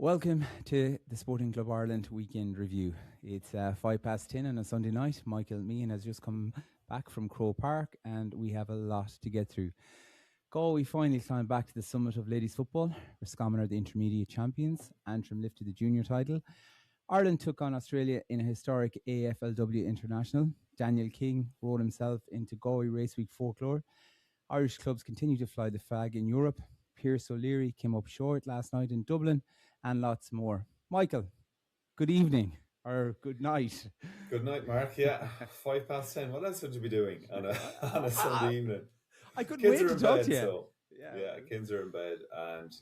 Welcome to the Sporting Club Ireland weekend review. It's 10:05 on a Sunday night. Michael Meehan has just come back from Croke Park and we have a lot to get through. Galway finally climbed back to the summit of ladies football. Roscommon are the intermediate champions. Antrim lifted the junior title. Ireland took on Australia in a historic AFLW international. Daniel King rolled himself into Galway Race Week folklore. Irish clubs continue to fly the flag in Europe. Pierce O'Leary came up short last night in Dublin, and lots more. Michael, good evening or good night. Good night, Mark. Yeah, 10:05. What else would you be doing on a Sunday evening? I couldn't Kids wait are to in talk bed, to you. so yeah, kids are in bed, and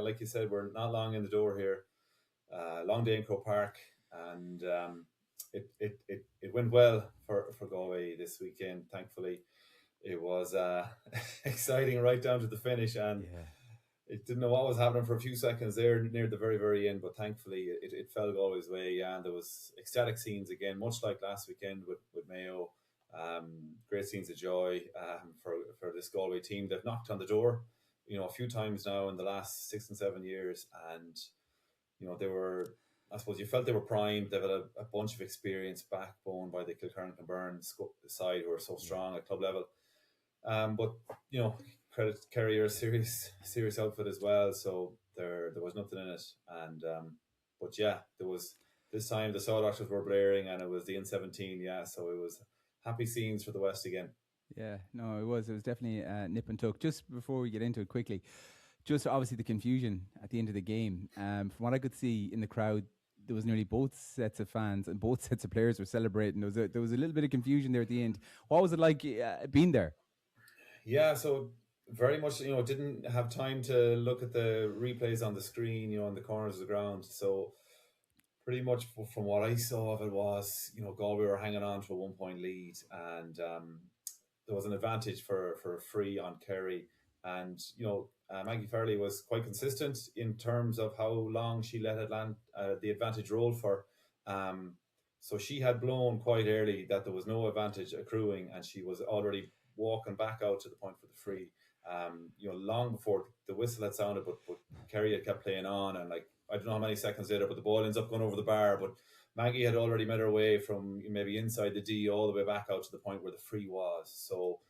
like you said, we're not long in the door here. Long day in Croke Park, and it went well for Galway this weekend. Thankfully, it was exciting right down to the finish, and it didn't know what was happening for a few seconds there near the very, very end, but thankfully it fell Galway's way. Yeah, and there was ecstatic scenes again, much like last weekend with Mayo. Great scenes of joy for this Galway team. They've knocked on the door, a few times now in the last 6 and 7 years, and they were. I suppose you felt they were primed. They've had a bunch of experience, backbone by the Kilkerran-Kilburn side who are so strong at club level. But credit Kerry are a serious outfit as well, so there was nothing in it. And but yeah, there was this time the saw doctors were blaring, and it was the N17. Yeah, so it was happy scenes for the West again. Yeah, no, it was definitely nip and tuck. Just before we get into it quickly, just obviously the confusion at the end of the game. From what I could see in the crowd, there was nearly both sets of fans and both sets of players were celebrating. There was a little bit of confusion there at the end. What was it like being there? Yeah, so very much, didn't have time to look at the replays on the screen, on the corners of the ground. So pretty much from what I saw of it was, Galway were hanging on to a 1 point lead, and there was an advantage for a free on Kerry. And, Maggie Farley was quite consistent in terms of how long she let the advantage roll for. So she had blown quite early that there was no advantage accruing, and she was already walking back out to the point for the free. Long before the whistle had sounded, but Kerry had kept playing on, and I don't know how many seconds later, but the ball ends up going over the bar. But Maggie had already made her way from maybe inside the D all the way back out to the point where the free was. So,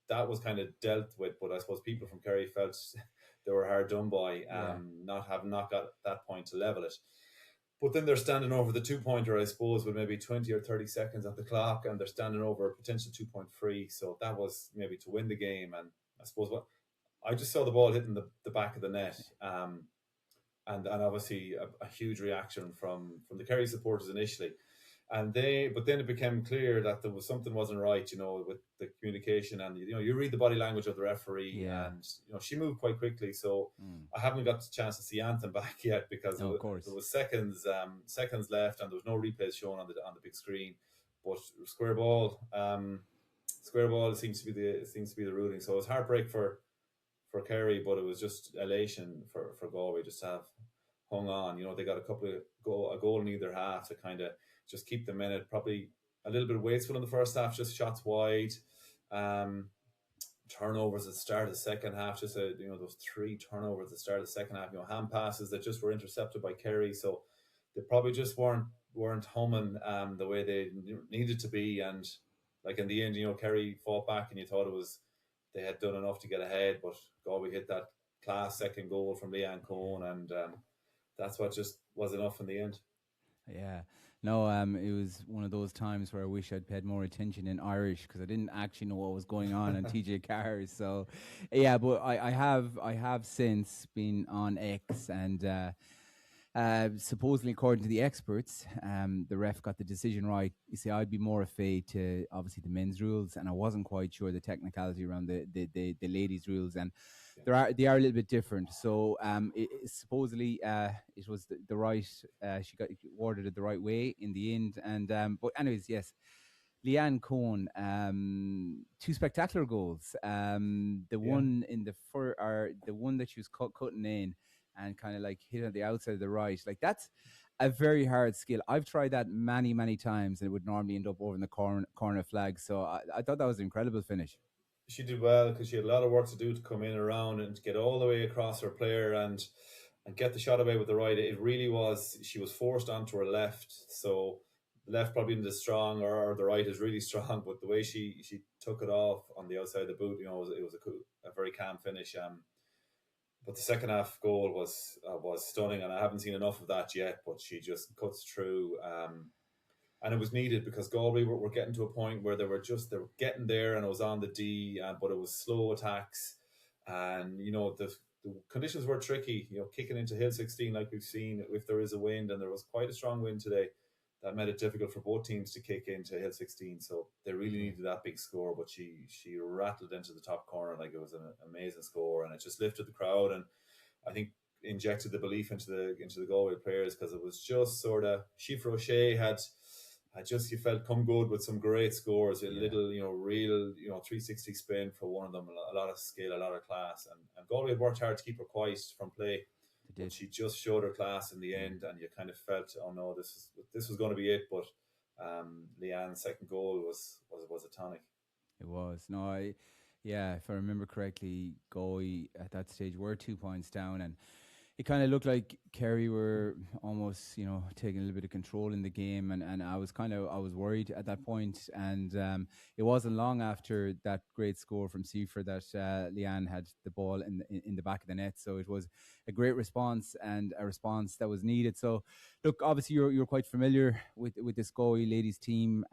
that was kind of dealt with. But I suppose people from Kerry felt they were hard done by, not got that point to level it. But then they're standing over the 2-pointer, I suppose, with maybe 20 or 30 seconds at the clock, and they're standing over a potential 2-point free. So that was maybe to win the game. And I suppose I just saw the ball hitting the back of the net. And obviously a huge reaction from the Kerry supporters initially. But then it became clear that there was something wasn't right, with the communication, and you read the body language of the referee, and she moved quite quickly. So I haven't got the chance to see Anthem back yet because there was seconds left, and there was no replays shown on the big screen. But square ball seems to be the ruling. So it was heartbreak for Kerry, but it was just elation for Galway just to have hung on. They got a goal in either half to kind of just keep them in it. Probably a little bit wasteful in the first half, just shots wide. Turnovers at the start of the second half, just those 3 turnovers at the start of the second half, hand passes that just were intercepted by Kerry. So they probably just weren't humming the way they needed to be. And in the end, Kerry fought back, and you thought they had done enough to get ahead, but Galway hit that class second goal from Leanne Cohn, and that's what just was enough in the end. Yeah. No, it was one of those times where I wish I'd paid more attention in Irish because I didn't actually know what was going on TJ cars. So, yeah, but I have since been on X, and supposedly, according to the experts, the ref got the decision right. You see, I'd be more afraid to obviously the men's rules, and I wasn't quite sure the technicality around the ladies' rules, and they are a little bit different. So supposedly it was the right. She got awarded it the right way in the end, and but anyways, yes. Leanne Cohn, 2 spectacular goals. The one in the one that she was cutting in and kind of hit on the outside of the right. That's a very hard skill. I've tried that many, many times, and it would normally end up over in the corner flag. So I thought that was an incredible finish. She did well because she had a lot of work to do to come in around and to get all the way across her player. And and get the shot away with the right. It really was, she was forced onto her left. So the left probably isn't as strong, or the right is really strong. But the way she took it off on the outside of the boot, it was a very calm finish. But the second half goal was stunning, and I haven't seen enough of that yet. But she just cuts through. And it was needed because Galway were getting to a point where they were getting there, and it was on the D, but it was slow attacks, and the conditions were tricky. Kicking into Hill 16 like we've seen, if there is a wind, and there was quite a strong wind today, that made it difficult for both teams to kick into Hill 16. So they really needed that big score, but she rattled into the top corner like it was an amazing score, and it just lifted the crowd, and I think injected the belief into the Galway players, because it was just sort of, Síofra O'Shea had you felt come good with some great scores, a little, real, 360 spin for one of them, a lot of skill, a lot of class, and Galway had worked hard to keep her quiet from play, but she just showed her class in the end, and you kind of felt, oh no, this was going to be it, but Leanne's second goal was a tonic. It was. No, if I remember correctly, Galway at that stage were 2 points down, and it kind of looked like Kerry were almost, taking a little bit of control in the game, and I was worried at that point, and it wasn't long after that great score from Síofra that Leanne had the ball in the back of the net. So it was a great response, and a response that was needed. So, look, obviously you're quite familiar with this Galway ladies team.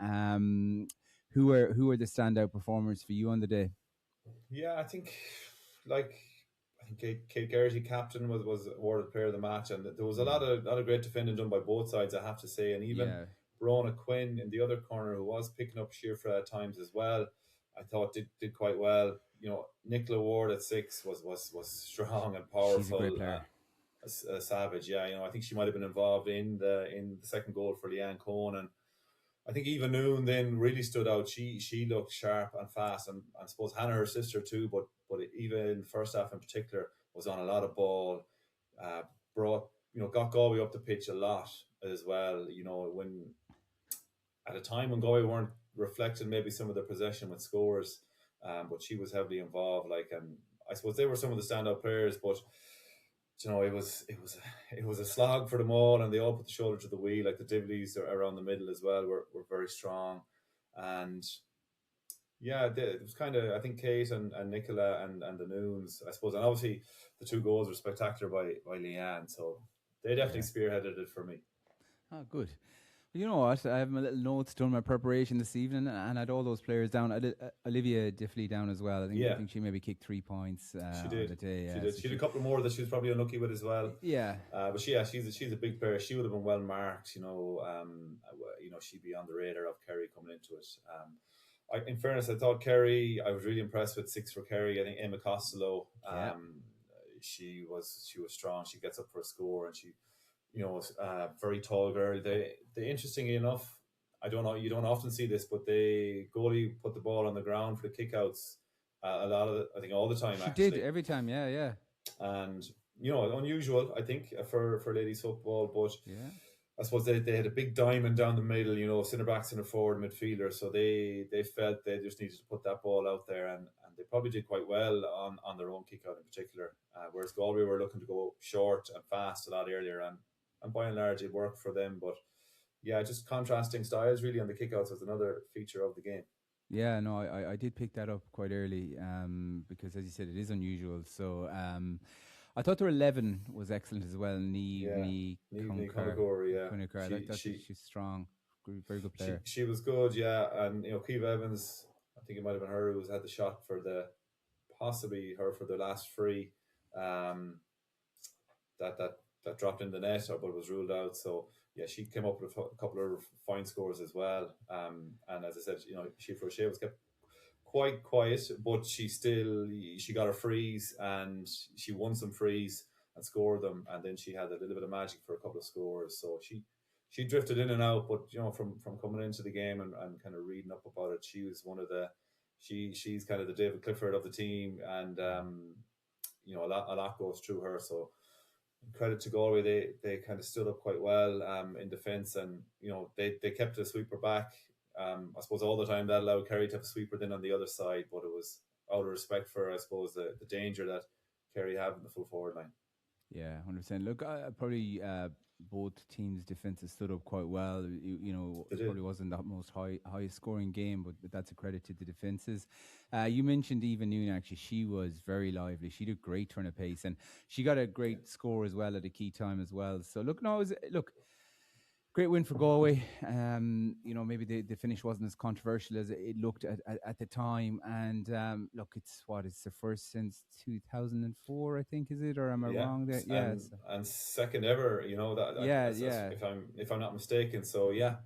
Who are the standout performers for you on the day? Yeah, I think Kate Geraghty, captain, was awarded player of the match, and there was a lot of great defending done by both sides, I have to say, and even Brona Quinn in the other corner, who was picking up Síofra at times as well, I thought did quite well. Nicola Ward at 6 was strong and powerful. She's a great player. A savage, I think she might have been involved in the second goal for Leanne Cohn, and I think Eva Noon then really stood out. She looked sharp and fast, and I suppose Hannah, her sister too, but Eva in the first half in particular was on a lot of ball, got Galway up the pitch a lot as well. When at a time when Galway weren't reflecting maybe some of their possession with scores, but she was heavily involved. And I suppose they were some of the standout players, but it was a slog for them all, and they all put the shoulder to the wheel. Like the Divleys around the middle as well were very strong, and it was kind of, I think, Kate and Nicola and the Noons, I suppose, and obviously the 2 goals were spectacular by Leanne, so they definitely spearheaded it for me. Oh, good. You know what? I have my little notes done, my preparation this evening, and I had all those players down. I did Olivia Diffley down as well. I think she maybe kicked 3 points she did. on the day. She did. She had a couple more that she was probably unlucky with as well. Yeah. But she's a big player. She would have been well marked. She'd be on the radar of Kerry coming into it. In fairness, I thought Kerry, I was really impressed with 6 for Kerry. I think Emma Costello, she was strong. She gets up for a score, and she, very tall girl. They interestingly enough, I don't know, you don't often see this, but the goalie put the ball on the ground for the kickouts a lot of I think all the time. She did every time, yeah. And unusual, I think, for ladies football, but I suppose they had a big diamond down the middle, centre back, centre forward, midfielder. So they felt they just needed to put that ball out there, and they probably did quite well on their own kick out in particular. Whereas Galway were looking to go short and fast a lot earlier, and by and large it worked for them. But just contrasting styles really on the kickouts was another feature of the game. Yeah, no, I did pick that up quite early because, as you said, it is unusual. So I thought their 11 was excellent as well. Niamh Cunningham, she's strong, very good player. She was good, and Kiva Evans, I think it might have been her who had the shot for possibly her for the last free, that dropped in the net, but was ruled out. So she came up with a couple of fine scores as well. And as I said, Síofra O'Shea was kept quite quiet, but she got her frees, and she won some frees and scored them, and then she had a little bit of magic for a couple of scores. So she drifted in and out, but from coming into the game and kind of reading up about it, she was one of the she's kind of the David Clifford of the team, and a lot goes through her. So credit to Galway, they kind of stood up quite well in defence, and they kept a sweeper back. I suppose all the time that allowed Kerry to have a sweeper then on the other side, but it was out of respect for, I suppose, the danger that Kerry have in the full forward line. Yeah, 100%. Look, probably both teams' defenses stood up quite well. They It did. probably wasn't the most highest scoring game, but that's a credit to the defenses. You mentioned Eva Noon, actually. She was very lively. She did a great turn of pace, and she got a Yeah. great score as well at a key time as well. So, look, no, look, great win for Galway. Maybe the finish wasn't as controversial as it looked at the time. And look, it's the first since 2004, I think, is it? Or am I Yeah, wrong there? Yes. and second ever, Yeah, that's yeah, if I'm not mistaken. So yeah,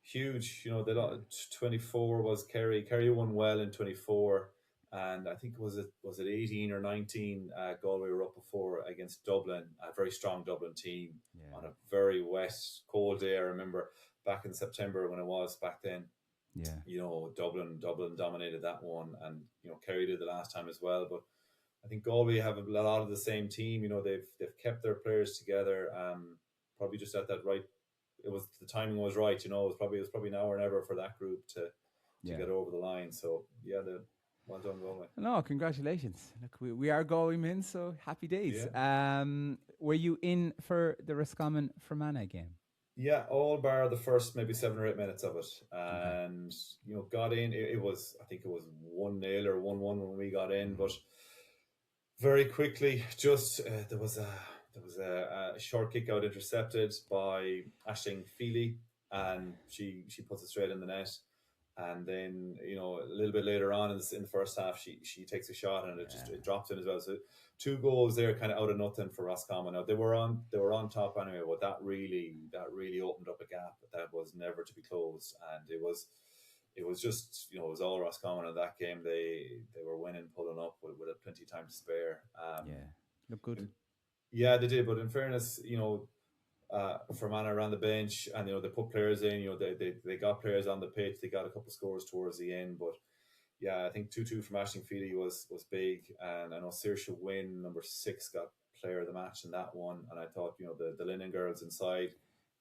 huge. The yeah, 24 was Kerry. Kerry won well in 24, and I think was it 18 or 19. Galway were up before against Dublin, a very strong Dublin team yeah, on a very wet, cold day. I remember back in September when it was back then. yeah, Dublin dominated that one, and Kerry did the last time as well, but. I think Galway have a lot of the same team. They've kept their players together. Probably just at that right. It was the timing was right. It was probably now or never for that group to yeah. get over the line. So yeah, well done Galway. No, congratulations. Look, we are Galway men, so happy days. Yeah, Were you in for the Roscommon Fermanagh game? yeah. All bar the first maybe 7 or 8 minutes of it, Okay. and got in. It was I think it was 1-0 or 1-1 when we got in, but very quickly, just there was a short kick out intercepted by Aisling Feely, and she puts it straight in the net. And then a little bit later on in the first half, she takes a shot and Yeah, it drops in as well. So two goals there, kind of out of nothing for Roscommon. Now they were on top anyway, but that really opened up a gap that was never to be closed, and it was just it was all Roscommon in that game. They were winning, pulling up with plenty of time to spare. yeah. Look good. Yeah, they did. But in fairness, Fermanagh ran the bench, and they put players in. They got players on the pitch. They got a couple of scores towards the end, but yeah, I think 2-2 from Aisling Feely was big, and I know Saoirse Wynn, number 6, got player of the match in that one. And I thought the Linen girls inside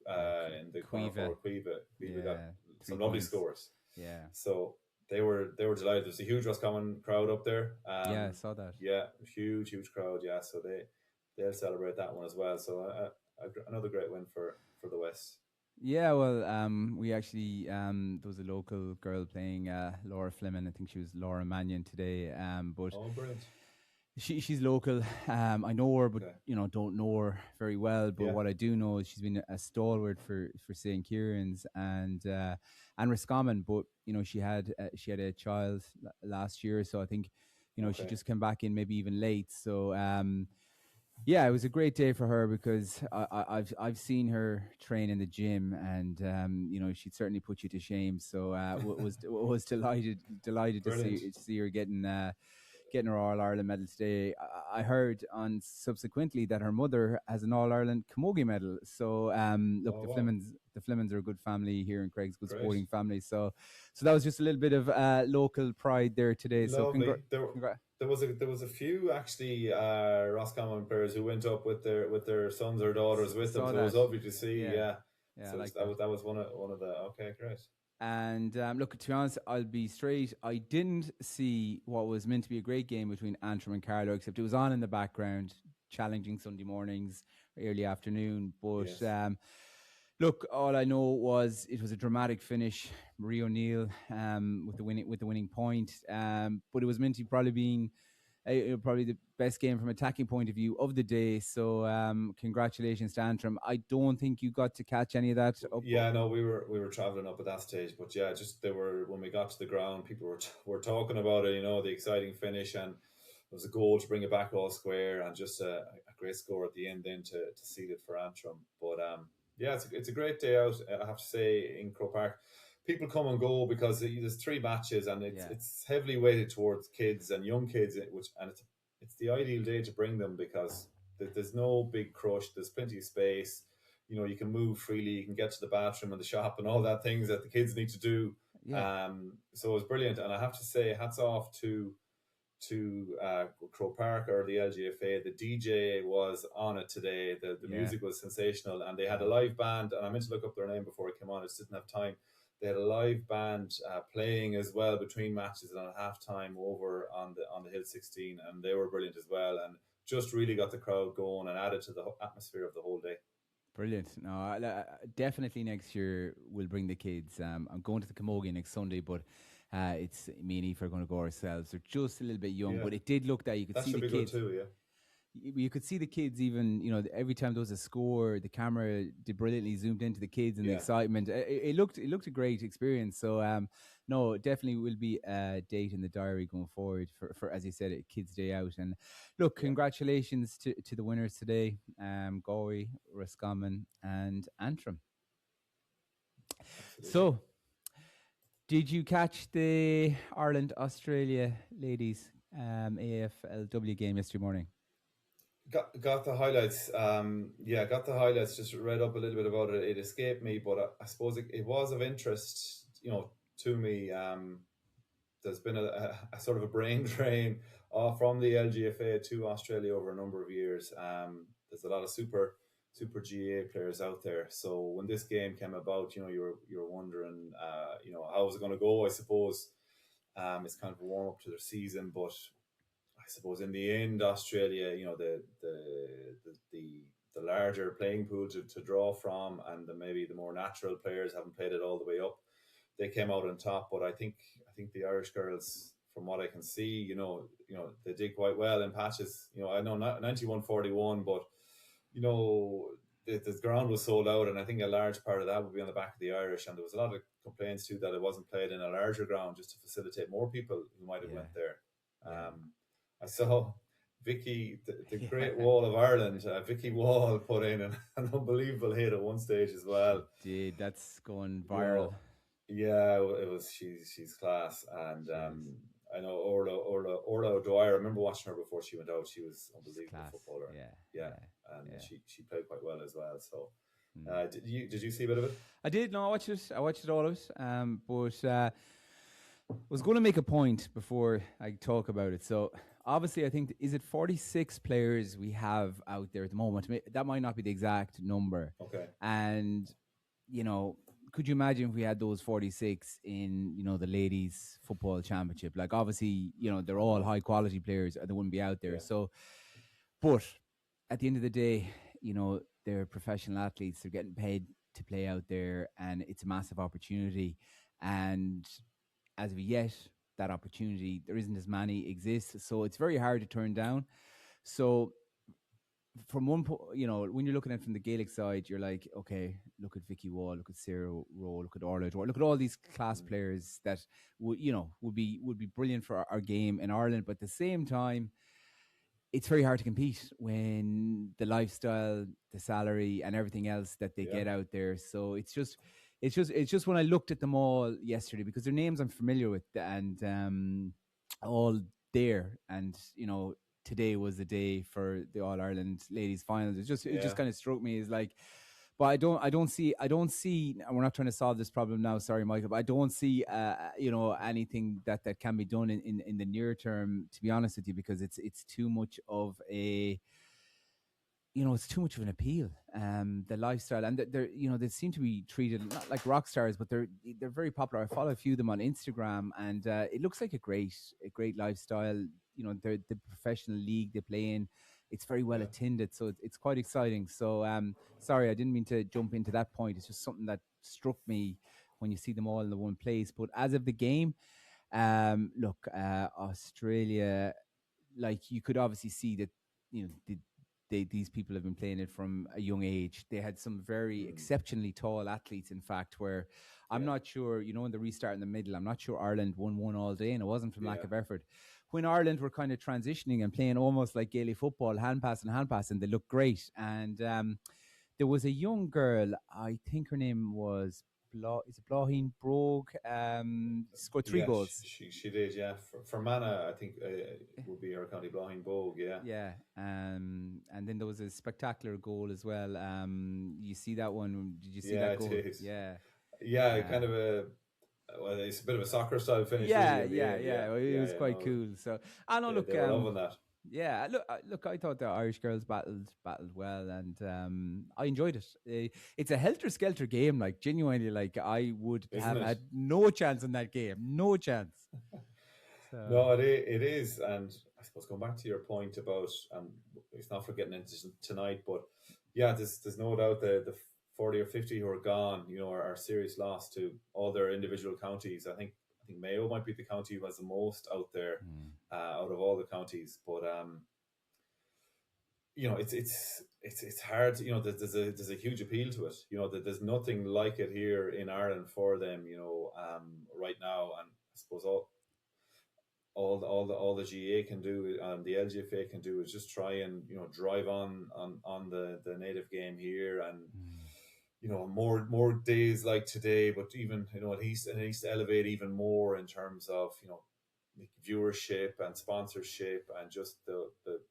Yeah, in the corner Cueva. forward, Cueva got Yeah, some three lovely points. scores. Yeah, So they were delighted. There's a huge Roscommon crowd up there. yeah. I saw that. Yeah, huge crowd. Yeah, so they'll celebrate that one as well. So another great win for the West. Yeah, well, we actually there was a local girl playing Laura Fleming. I think she was Laura Mannion today. But Oh, brilliant. she's local. I know her, but Okay. don't know her very well. But Yeah. what I do know is she's been a stalwart for St. Kieran's and Roscommon. But she had a child last year, so I think she Okay. just came back in maybe even late. So yeah, it was a great day for her because I've seen her train in the gym, and she'd certainly put you to shame. So was delighted to Brilliant. see her getting her All Ireland medal today. I heard on subsequently that her mother has an All Ireland camogie medal. So look, Oh, wow. The Flemings are a good family here in Craig's, good Great. sporting family. So that was just a little bit of local pride there today. So Lovely. congrats. There was a few actually Roscommon players who went up with their sons or daughters with them. Saw So it was that. lovely to see. Yeah, Yeah. yeah, I So like that that. was one of the okay, great. And look, to be honest, I'll be straight. I didn't see what was meant to be a great game between Antrim and Carlow, except it was on in the background, challenging Sunday mornings, early afternoon. But Yes. look, all I know was it was a dramatic finish. Marie O'Neill with the winning point. But it was meant to probably being probably the best game from attacking point of view of the day. So congratulations to Antrim. I don't think you got to catch any of that up. Yeah, no, we were traveling up at that stage, but yeah, just they were when we got to the ground, people were talking about it. The exciting finish, and there was a goal to bring it back all square, and just a great score at the end then to seal it for Antrim. But yeah, it's a great day out. I have to say in Croke Park, people come and go because there's 3 matches, and it's Yeah, it's heavily weighted towards kids and young kids, it's the ideal day to bring them because there's no big crush. There's plenty of space. You can move freely, you can get to the bathroom and the shop and all that things that the kids need to do. yeah, So it was brilliant, and I have to say, hats off to Croke Park or the LGFA. The DJ was on it today. The yeah, music was sensational, and they had a yeah. live band. And I meant to look up their name before I came on. I just didn't have time. They had a live band playing as well between matches and at halftime over on the Hill 16, and they were brilliant as well. And just really got the crowd going and added to the atmosphere of the whole day. Brilliant. No, definitely next year we'll bring the kids. I'm going to the Camogie next Sunday, but it's me and Eve are going to go ourselves. They're just a little bit young, but it did look that you could see the kids. That should be good too, yeah. You could see the kids even, every time there was a score, the camera did brilliantly zoomed into the kids and the excitement. It looked a great experience. So, no, definitely will be a date in the diary going forward for as you said, a kids' day out. And look, congratulations to the winners today, Galway, Roscommon and Antrim. Absolutely. So, did you catch the Ireland-Australia ladies AFLW game yesterday morning? Got the highlights. Got the highlights. Just read up a little bit about it. It escaped me, but I suppose it was of interest, to me. There's been a sort of a brain drain from the LGFA to Australia over a number of years. There's a lot of super GA players out there. So when this game came about, you're wondering, how is it going to go? I suppose it's kind of a warm up to their season, but I suppose in the end, Australia, the larger playing pool to draw from, and maybe the more natural players haven't played it all the way up. They came out on top, but I think the Irish girls, from what I can see, they did quite well in patches. I know not 91-41, but the ground was sold out, and I think a large part of that would be on the back of the Irish. And there was a lot of complaints too that it wasn't played in a larger ground just to facilitate more people who might have went there. I saw Vicky, the Great Wall of Ireland, Vicky Wall put in an unbelievable hit at one stage as well. Dude, that's going viral. It was. She's class, and I know Orla O'Dwyer. I remember watching her before she went out. She was an unbelievable footballer. And she played quite well as well. So, did you see a bit of it? I did. No, I watched it all of it. But was going to make a point before I talk about it. So obviously, I think, is it 46 players we have out there at the moment? That might not be the exact number. Okay. And, could you imagine if we had those 46 in, the ladies football championship? Like, obviously, they're all high quality players or they wouldn't be out there. Yeah. So, but at the end of the day, they're professional athletes. They're getting paid to play out there, and it's a massive opportunity. And as of yet, that opportunity, there isn't as many exists. So it's very hard to turn down. So from one point, when you're looking at it from the Gaelic side, you're like, okay, look at Vicky Wall, look at Sarah Rowe, look at Orla, look at all these class players that would be brilliant for our game in Ireland. But at the same time, it's very hard to compete when the lifestyle, the salary, and everything else that they get out there. So it's just when I looked at them all yesterday, because their names I'm familiar with and all there, and today was the day for the All-Ireland ladies finals. It just kind of struck me as like, but I don't see, and we're not trying to solve this problem now, sorry Michael, but I don't see anything that can be done in the near term, to be honest with you, because it's too much of a, it's too much of an appeal. The lifestyle, and they seem to be treated not like rock stars, but they're very popular. I follow a few of them on Instagram, and it looks like a great lifestyle. The professional league they play in, it's very well attended, so it's quite exciting. So sorry, I didn't mean to jump into that point. It's just something that struck me when you see them all in the one place. But as of the game, Australia, like, you could obviously see that these people have been playing it from a young age. They had some very exceptionally tall athletes, in fact, where I'm not sure, in the restart in the middle, I'm not sure Ireland won one all day, and it wasn't from lack of effort. When Ireland were kind of transitioning and playing almost like Gaelic football, hand pass, they looked great. And there was a young girl, I think her name was Blaheen Brogue, scored 3 goals. She did, yeah. For Mana, I think it would be her county, Blaheen Brogue, yeah. Yeah, and then there was a spectacular goal as well. You see that one? Did you see that goal? Yeah, kind of it's a bit of a soccer style finish. It was quite cool. So I know. They were loving that. Yeah, look. I thought the Irish girls battled well, and I enjoyed it. It's a helter-skelter game. Like, genuinely, like, I would have had no chance in that game. No chance. So. No, it is, and I suppose going back to your point about, it's not for getting into tonight, but yeah, there's no doubt the 40 or 50 who are gone, are serious loss to all their individual counties. I think Mayo might be the county who has the most out there, out of all the counties. But it's hard. There's a huge appeal to it. That there's nothing like it here in Ireland for them. Right now, and I suppose all the GA can do and the LGFA can do is just try and drive on the native game here, and more days like today, but even it needs to elevate even more in terms of viewership and sponsorship, and just the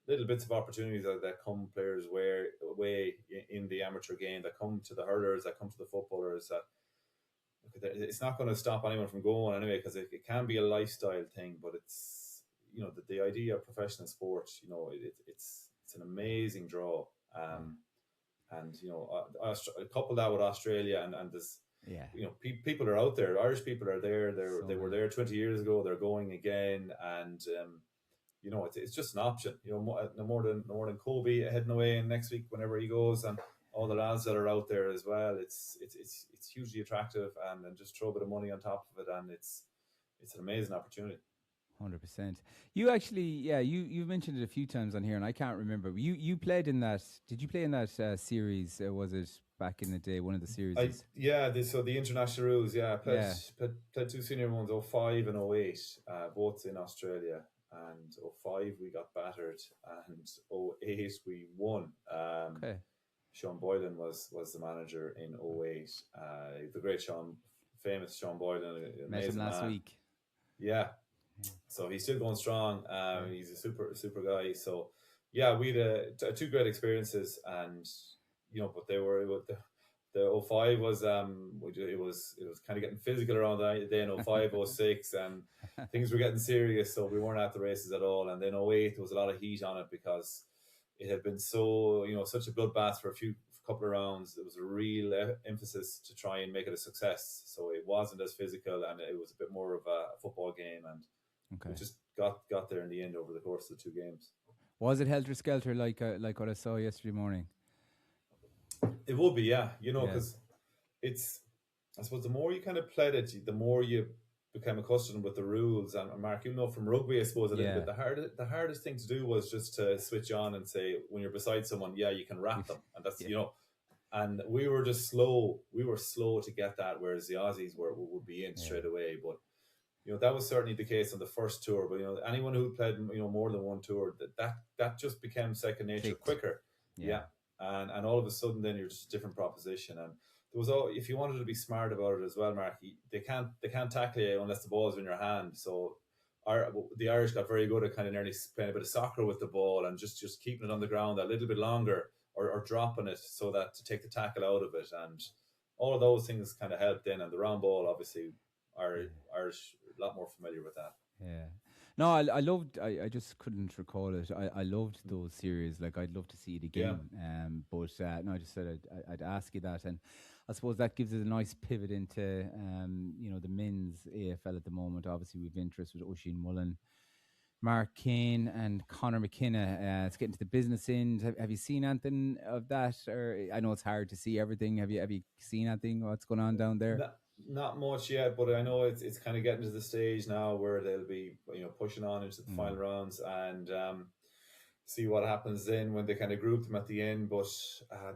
little bits of opportunities that come players' way in the amateur game, that come to the hurlers, that come to the footballers. That it's not going to stop anyone from going anyway, because it can be a lifestyle thing, but it's the idea of professional sport, it's an amazing draw, and couple that with Australia, and this, people are out there. Irish people are there. They were there 20 years ago. They're going again, and it's just an option. No more than Kobe heading away next week whenever he goes, and all the lads that are out there as well. It's hugely attractive, and just throw a bit of money on top of it, and it's an amazing opportunity. 100%. You actually, you've mentioned it a few times on here, and I can't remember. You played in that. Did you play in that series? Was it back in the day? One of the series. So the international rules. Yeah, I played two senior ones, 05 and 08, both in Australia. And 05 we got battered, and 08 we won. Okay. Sean Boylan was the manager in 08. The great famous Sean Boylan. Met him last week. Yeah. So he's still going strong. He's a super guy. So yeah, we had two great experiences, and but they were the 05 was it was kind of getting physical around the day in 05, 06, and things were getting serious. So we weren't at the races at all. And then 08 there was a lot of heat on it, because it had been such a bloodbath for a couple of rounds. There was a real emphasis to try and make it a success. So it wasn't as physical, and it was a bit more of a football game, and we just got there in the end over the course of the two games. Was it helter skelter like what I saw yesterday morning? It would be, yeah. Because it's, I suppose, the more you kind of played it, the more you become accustomed with the rules. And Mark, from rugby, I suppose, a little bit, the hardest thing to do was just to switch on and say, when you're beside someone, you can wrap them, and that's and we were just slow. We were slow to get that, whereas the Aussies would be in straight away. But that was certainly the case on the first tour. But anyone who played more than one tour, that just became second nature quicker. Yeah. And all of a sudden, then you're just a different proposition. And there was if you wanted to be smart about it as well, Mark, they can't tackle you unless the ball's in your hand. So the Irish got very good at kind of nearly playing a bit of soccer with the ball, and just keeping it on the ground a little bit longer, or dropping it so that to take the tackle out of it. And all of those things kind of helped in. And the round ball, obviously, Irish a lot more familiar with that. Yeah. No, I loved. I just couldn't recall it. I loved those series. Like, I'd love to see it again. Yeah. But no, I just said I'd ask you that, and I suppose that gives us a nice pivot into the men's AFL at the moment. Obviously, we've interest with Oisin Mullen, Mark Kane, and Conor McKenna. It's getting to the business end. Have you seen anything of that? Or I know it's hard to see everything. Have you seen anything? What's going on down there? Not much yet, but I know it's kind of getting to the stage now where they'll be pushing on into the final rounds, and see what happens then when they kind of group them at the end. But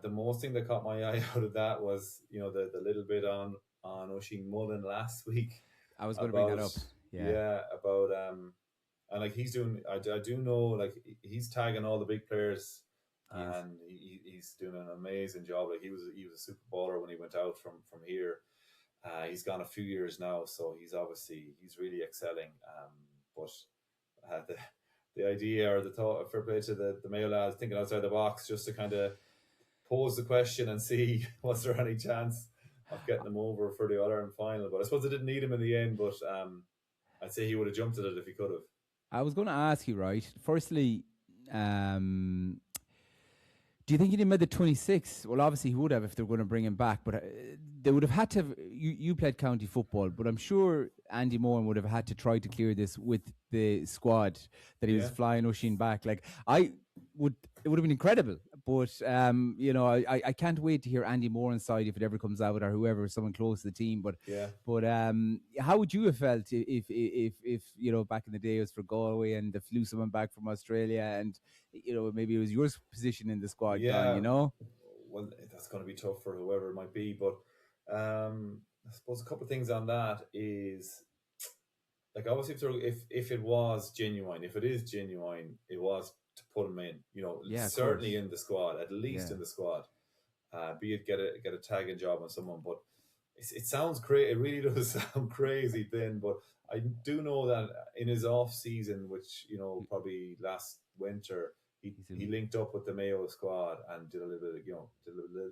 the most thing that caught my eye out of that was the little bit on Oisin Mullen last week. I was going to bring that up. Yeah, about and like he's doing. I do know, like, he's tagging all the big players. And he's doing an amazing job. Like, he was a super baller when he went out from here. He's gone a few years now, so he's really excelling. But the idea, or the thought, fair play to the Mayo lads thinking outside the box, just to kind of pose the question and see was there any chance of getting them over for the All-Ireland final. But I suppose they didn't need him in the end. But I'd say he would have jumped at it if he could have. I was going to ask you, right? Firstly, do you think he made the 26? Well, obviously he would have if they were going to bring him back, but they would have had to have, you played county football, but I'm sure Andy Moran would have had to try to clear this with the squad that he was flying Oisin back. Like it would have been incredible. But I can't wait to hear Andy Moran's side if it ever comes out, or whoever, someone close to the team. But how would you have felt if back in the day it was for Galway and they flew someone back from Australia, and maybe it was your position in the squad gone, Well, that's going to be tough for whoever it might be. But I suppose a couple of things on that is, like, obviously if it was genuine, if it is genuine, it was to put him in, certainly in the squad, at least in the squad, be it get a tagging job on someone. But it sounds crazy. It really does sound crazy then. But I do know that in his off season, which probably last winter, he linked up with the Mayo squad and did a little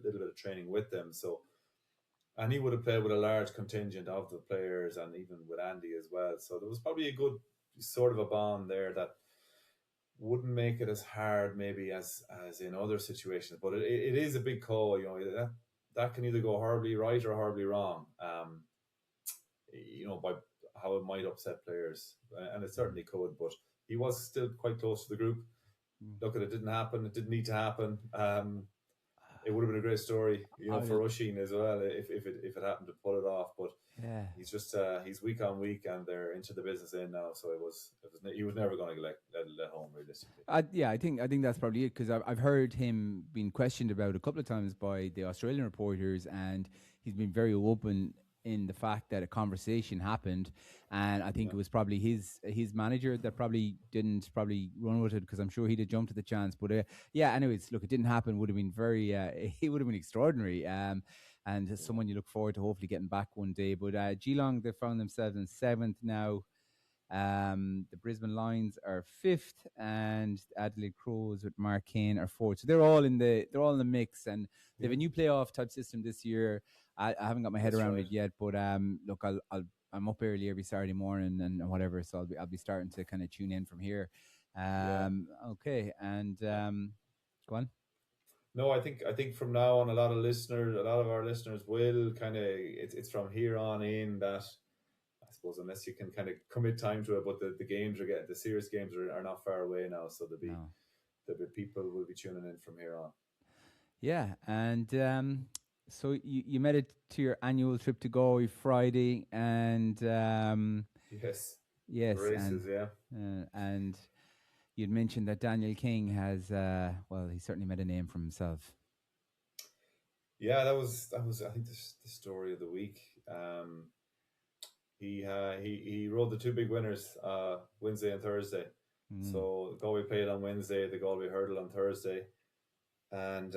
bit of training with them. So. And he would have played with a large contingent of the players, and even with Andy as well. So there was probably a good sort of a bond there that wouldn't make it as hard maybe as in other situations. But it is a big call, that can either go horribly right or horribly wrong, by how it might upset players. And it certainly could, but he was still quite close to the group. Look, it didn't happen. It didn't need to happen. It would have been a great story, for Oisin as well if it happened to pull it off. But he's just he's week on week, and they're into the business in now. So he was never going to let home realistically. I think that's probably it, because I've heard him being questioned about a couple of times by the Australian reporters, and he's been very open in the fact that a conversation happened, and I think it was probably his manager that probably didn't run with it, because I'm sure he'd have jumped at the chance. But anyways, look, it didn't happen. Would have been very it would have been extraordinary, and someone you look forward to hopefully getting back one day. But Geelong, they found themselves in 7th now. The Brisbane Lions are 5th, and Adelaide Crows with Markane are 4th. So they're all in the mix, and they have a new playoff type system this year. I haven't got my head around it yet, but look, I'm up early every Saturday morning and whatever, so I'll be starting to kind of tune in from here. Okay, and go on. No, I think from now on, a lot of our listeners will kind of it's from here on in that, I suppose, unless you can kind of commit time to it, but the games the serious games are not far away now, so there'll be people will be tuning in from here on. Yeah, and so you made it to your annual trip to Galway Friday, and yes, races, and, and you'd mentioned that Daniel King has he certainly made a name for himself. Yeah, that was I think the story of the week. He rode the two big winners Wednesday and Thursday. So Galway played on Wednesday, the Galway Hurdle on Thursday, and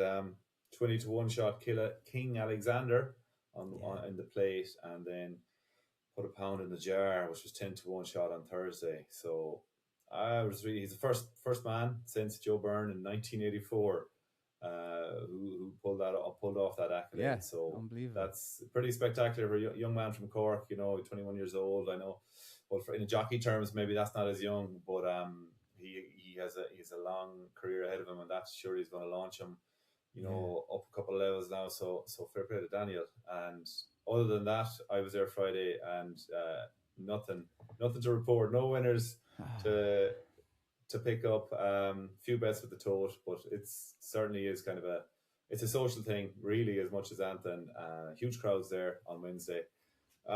20-1 shot King Alexander in the plate, and then put a pound in the jar, which was 10-1 shot on Thursday. So he's the first man since Joe Byrne in 1984 who pulled off that accolade. Yeah, so unbelievable. That's pretty spectacular for a young man from Cork. 21 years old. I know. Well, in jockey terms, maybe that's not as young, but he has a long career ahead of him, and that's sure he's going to launch him. Up a couple of levels now. So fair play to Daniel. And other than that, I was there Friday, and nothing to report. No winners to pick up. Few bets with the tote, but it's certainly is kind of it's a social thing, really, as much as anything. Huge crowds there on Wednesday.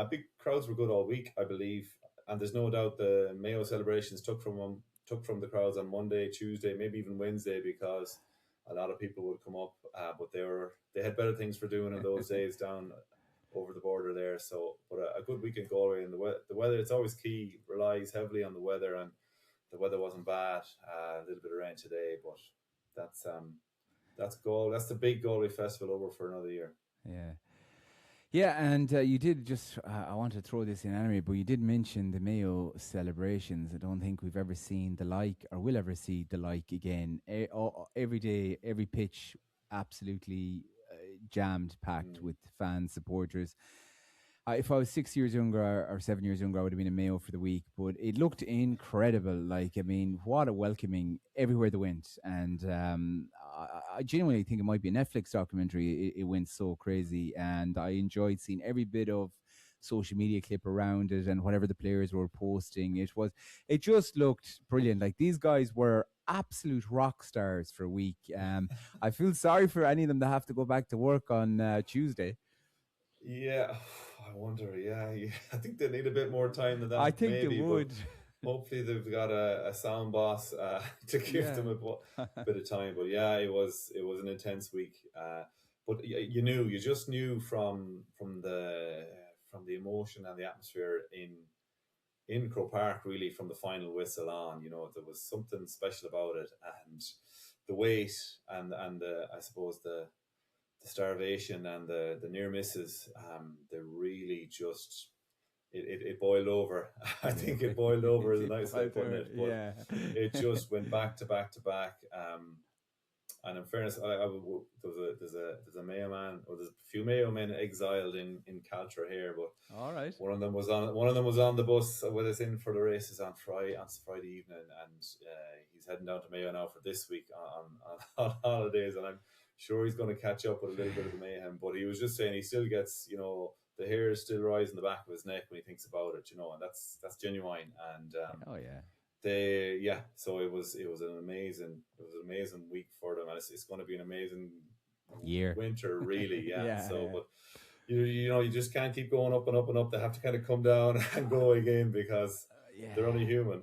Big crowds were good all week, I believe, and there's no doubt the Mayo celebrations took from the crowds on Monday, Tuesday, maybe even Wednesday, because a lot of people would come up, but they had better things for doing in those days down over the border there. So, but a good week in Galway, and the weather, it's always key, relies heavily on the weather, and the weather wasn't bad. A little bit of rain today, but that's the big Galway festival over for another year. Yeah, and you did just, I want to throw this in anyway, but you did mention the Mayo celebrations. I don't think we've ever seen the like, or will ever see the like again. Every day, every pitch, absolutely jammed, packed with fans, supporters. If I was 6 years younger or 7 years younger, I would have been in Mayo for the week, but it looked incredible. Like, I mean, what a welcoming everywhere they went. And I genuinely think it might be a Netflix documentary. It went so crazy, and I enjoyed seeing every bit of social media clip around it and whatever the players were posting. It just looked brilliant. Like these guys were absolute rock stars for a week. I feel sorry for any of them that have to go back to work on Tuesday. Yeah, I wonder. Yeah, I think they need a bit more time than I that, think they maybe. But would. hopefully, they've got a sound boss to give Yeah. them a bit of time. But yeah, it was an intense week. But you just knew from the emotion and the atmosphere in Croke Park, really, from the final whistle on. There was something special about it, and the weight and I suppose the starvation and the near misses, they really just it boiled over. I think it boiled over is a nice way of putting it, but Yeah. it just went back to back to back. And in fairness, there's a Mayo man, or there's a few Mayo men exiled in Caltra here, but All right. one of them was on the bus with us in for the races on Friday evening, and he's heading down to Mayo now for this week on holidays, and I'm sure he's going to catch up with a little bit of the mayhem. But he was just saying he still gets, the hair is still rising the back of his neck when he thinks about it, and that's genuine. And Oh yeah. so it was an amazing week for them, and it's going to be an amazing Year. winter, really. Yeah. Yeah, So, yeah. but you just can't keep going up and up and up. They have to kind of come down and go again, because Yeah. they're only human.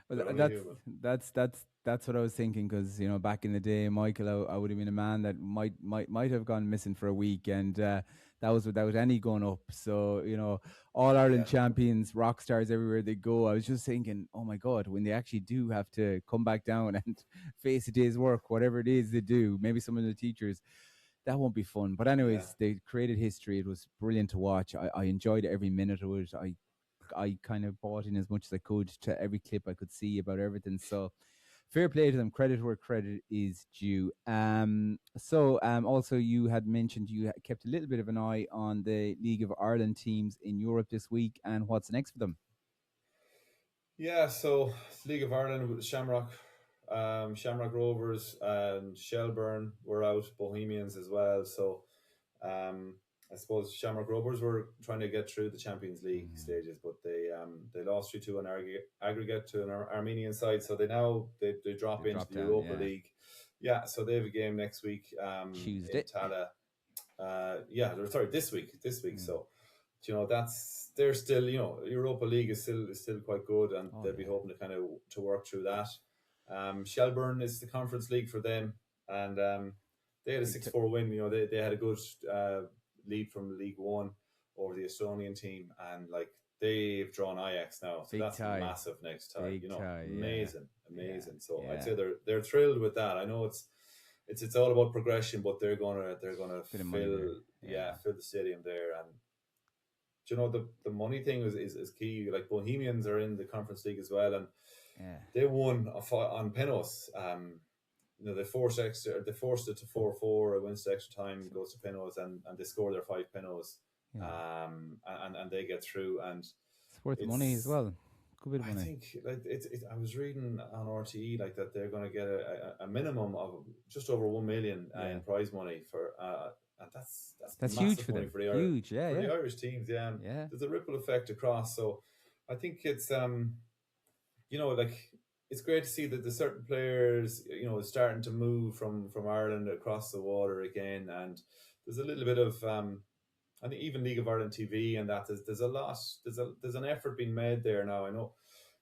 Well, They're only that's human. that's what I was thinking, because back in the day, Michael, I would have been a man that might have gone missing for a week, and that was without any going up. So All Ireland Yeah. champions, rock stars everywhere they go. I was just thinking, oh my God, when they actually do have to come back down and face a day's work, whatever it is they do, maybe some of the teachers. That won't be fun. But Yeah. anyways, they created history. It was brilliant to watch. I enjoyed every minute of it. I kind of bought in as much as I could to every clip I could see about everything. So fair play to them. Credit where credit is due. Also, you had mentioned you kept a little bit of an eye on the League of Ireland teams in Europe this week, and what's next for them? Yeah, so League of Ireland with Shamrock Rovers and Shelburne were out, Bohemians as well. So I suppose Shamrock Rovers were trying to get through the Champions League stages, but they lost 3-2 on aggregate to an Armenian side. So they drop They into dropped the down, Europa yeah. League. Yeah, so they have a game next week Tuesday. in Tala. Sorry, this week. So they're still, Europa League is still quite good, and Oh, they'll be yeah. hoping to kind of to work through that. Shelburne is the Conference League for them, and they had a 6-4 win. They had a good lead from League One over the Estonian team, and like they've drawn Ajax now, so Big that's tie. massive next time. Big tie, yeah. Amazing. Yeah, So I'd yeah. say they're thrilled with that. I know it's all about progression, but they're gonna Bit of money there. Yeah. fill the stadium there. And the money thing is key. Like Bohemians are in the Conference League as well, and Yeah. they won on penalties. They forced it to 4-4. It wins to extra time, goes to penalties, and they score their 5 penalties. Yeah. And they get through, and It's worth the money as well. Good bit of I money. think like I was reading on RTE like that they're going to get a minimum of just over 1 million in prize money for and that's That's massive huge for money them. for the Huge, yeah, for yeah. the Irish teams. Yeah, and Yeah. there's a ripple effect across. So I think it's like it's great to see that the certain players starting to move from Ireland across the water again, and there's a little bit of I think even League of Ireland TV and that there's a lot there's an effort being made there now. I know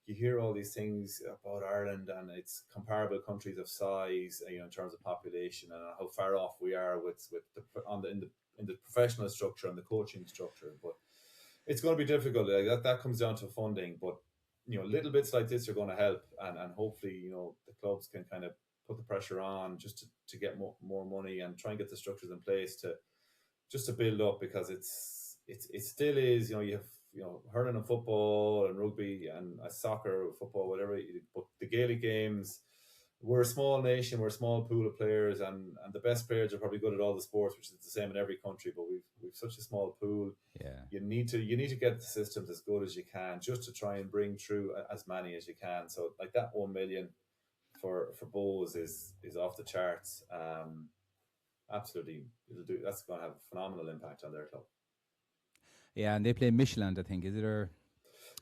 you hear all these things about Ireland and its comparable countries of size, in terms of population, and how far off we are with in the professional structure and the coaching structure. But it's going to be difficult. Like that comes down to funding. But little bits like this are going to help, and hopefully the clubs can kind of put the pressure on just to get more money and try and get the structures in place to build up, because it still is, you have hurling and football and rugby and soccer, football, whatever. But the Gaelic games, we're a small nation, we're a small pool of players, and the best players are probably good at all the sports, which is the same in every country. But we've such a small pool. Yeah. You need to get the systems as good as you can, just to try and bring through as many as you can. So like that 1 million for Bowes is off the charts. Absolutely, that's going to have a phenomenal impact on their club. Yeah, and they play Michelin, I think, is it? Or am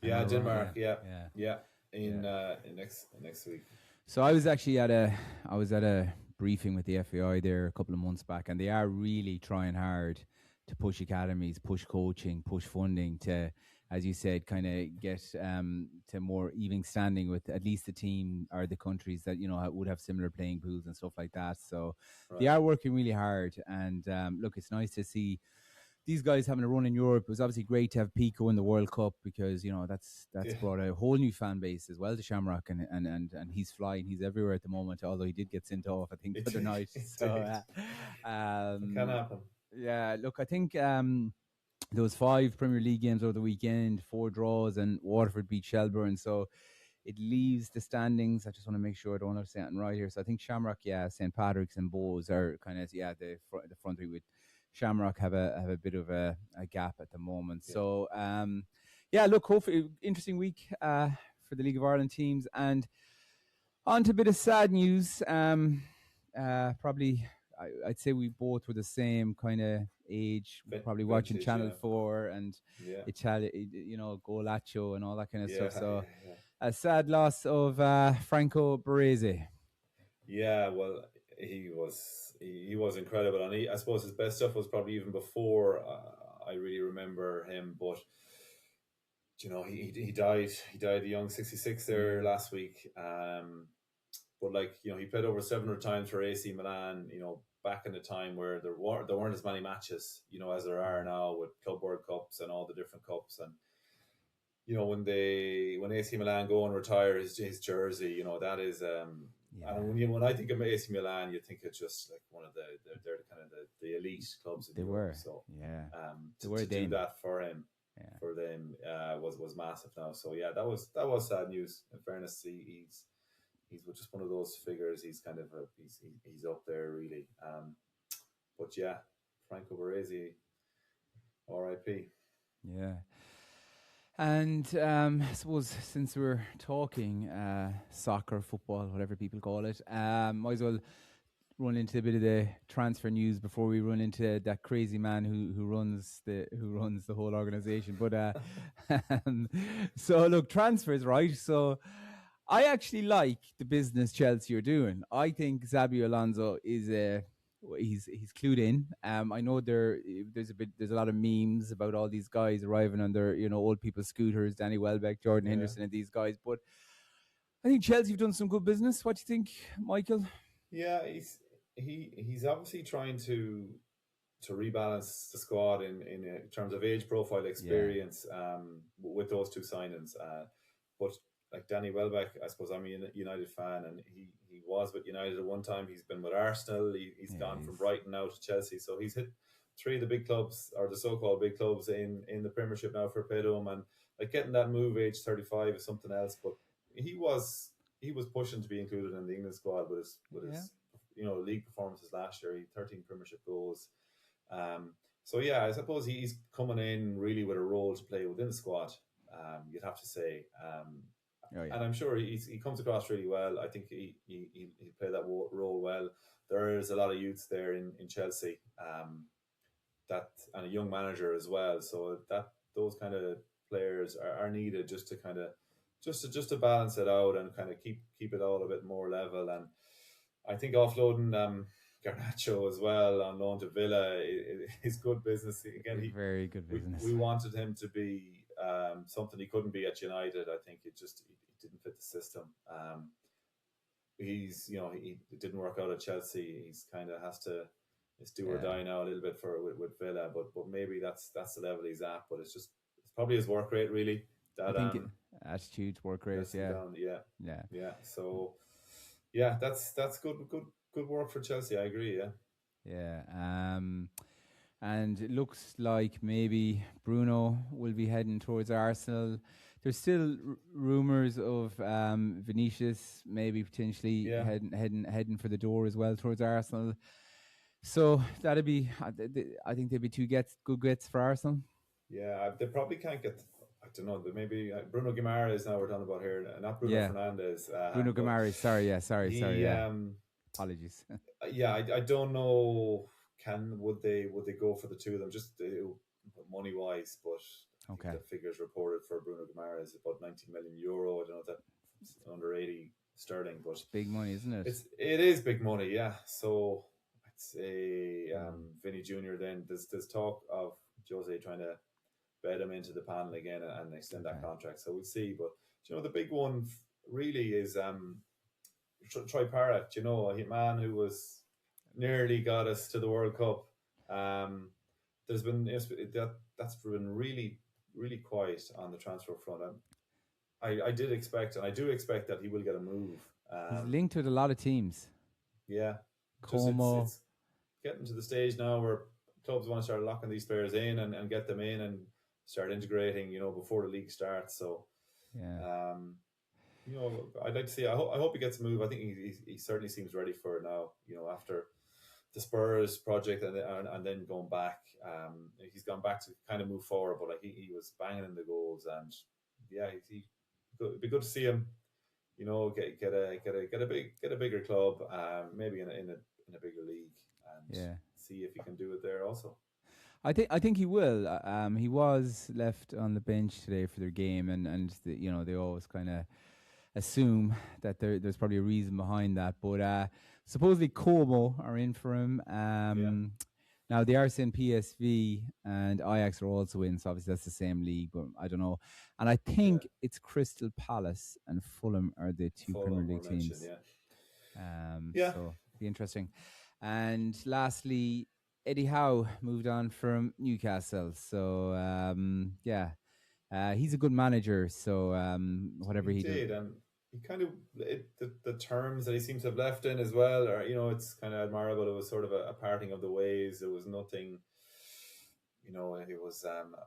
I Yeah, wrong? Denmark. Yeah, Yeah, yeah. In yeah. next week. So I was actually at a briefing with the FAI there a couple of months back, and they are really trying hard to push academies, push coaching, push funding to, as you said, kind of get to more even standing with at least the team or the countries that would have similar playing pools and stuff like that. So they Right. are working really hard, and look, it's nice to see these guys having a run in Europe. It was obviously great to have Pico in the World Cup because that's Yeah. brought a whole new fan base as well to Shamrock, and he's flying. He's everywhere at the moment. Although he did get sent off, I think, the It other did. night. It So did. It can happen. yeah, look, I think there was 5 Premier League games over the weekend, 4 draws, and Waterford beat Shelbourne. So it leaves the standings. I just want to make sure I don't understand something right here. So I think Shamrock, yeah, St. Patrick's and Bows are kind of the front three with Shamrock have a bit of a gap at the moment. Yeah. So yeah, look, hopefully interesting week for the League of Ireland teams. And on to a bit of sad news. Probably I'd say we both were the same kind of age, probably watching Vintage. Channel Yeah. 4 and Yeah. Golacho and all that kind of Yeah. stuff. So Yeah. a sad loss of Franco Baresi. Yeah. Well, he was incredible, and I suppose his best stuff was probably even before I really remember him. But he died. He died a young 66 there last week. But he played over 700 times for AC Milan. Back in the time where there weren't as many matches, as there are now with Club World Cups and all the different cups. And when AC Milan go and retire his jersey, that is and when I think of AC Milan, you think it's just like one of they're kind of the elite clubs in They Europe. were, So yeah. to do that for him, for them was massive now. So yeah, that was sad news. In fairness, he's just one of those figures. He's kind of he's up there really. But yeah, Franco Baresi, R.I.P. Yeah. And I suppose since we're talking soccer, football, whatever people call it, might as well run into a bit of the transfer news before we run into that crazy man who runs the whole organisation. But so look, transfers, right? So I actually like the business Chelsea are doing. I think Xabi Alonso is he's clued in. I know there's a lot of memes about all these guys arriving on their old people scooters, Danny Welbeck, Jordan Henderson, and these guys. But I think Chelsea have done some good business. What do you think, Michael? Yeah, he's obviously trying to rebalance the squad in terms of age profile, experience, with those two signings. But like Danny Welbeck, I suppose I'm a United fan, and he was with United at one time. He's been with Arsenal. He's gone from Brighton now to Chelsea. So he's hit 3 of the big clubs, or the so-called big clubs in the Premiership now for Pedum, and like getting that move age 35 is something else. But he was pushing to be included in the England squad with his league performances last year. He had 13 Premiership goals. So yeah, I suppose he's coming in really with a role to play within the squad. You'd have to say, and I'm sure he comes across really well. I think he play that role well. There is a lot of youths there in Chelsea, and a young manager as well. So that those kind of players are needed just to kind of just to balance it out and kind of keep it all a bit more level. And I think offloading Garnacho as well on loan to Villa is good business. Again, very good business. We wanted him to be something he couldn't be at United. I think it didn't fit the system. He didn't work out at Chelsea. He's kind of has to do or die now a little bit with Villa, but maybe that's the level he's at. But it's probably his work rate really. That I think attitude, work rate, yeah. So yeah, that's good work for Chelsea. I agree. Yeah. And it looks like maybe Bruno will be heading towards Arsenal. There's still rumours of Vinicius maybe potentially heading for the door as well towards Arsenal. So that'd be, I think there'd be good gets for Arsenal. Yeah, they probably can't get. I don't know. Maybe Bruno Guimaraes now we're talking about here, not Bruno Fernandes. Bruno Guimaraes. Sorry. Apologies. I don't know. Would they go for the two of them? Just money wise, but I think Okay. the figures reported for Bruno Guimaraes is about 90 million euro. I don't know if that's under 80 sterling, but It's big money, isn't it? it is big money, yeah. So I'd say Mm. Vinny Junior. Then there's talk of Jose trying to bed him into the panel again and extend that Okay. contract. So we'll see. But the big one really is Troy Parrott. A man who was nearly got us to the World Cup. There's been that's been really really quiet on the transfer front. I did expect, and I do expect that he will get a move. He's linked with a lot of teams. Yeah, just Como. it's getting to the stage now where clubs want to start locking these players in and get them in and start integrating, before the league starts. So, Yeah. I'd like to see. I hope he gets a move. I think he certainly seems ready for it now. After the Spurs project and then going back, he's gone back to kind of move forward. But like he was banging in the goals, and yeah, it'd be good to see him. Get a bigger club, maybe in a bigger league, and Yeah. see if he can do it there also. I think he will. He was left on the bench today for their game, and they always kind of assume that there's probably a reason behind that. But supposedly Como are in for him. Now they are saying PSV and Ajax are also in, so obviously that's the same league, but I don't know. And I think it's Crystal Palace and Fulham are the two Premier League teams. So be interesting. And lastly, Eddie Howe moved on from Newcastle. So he's a good manager. So whatever he did, does. and he kind of the terms that he seems to have left in as well, or it's kind of admirable. It was sort of a parting of the ways. There was nothing. It was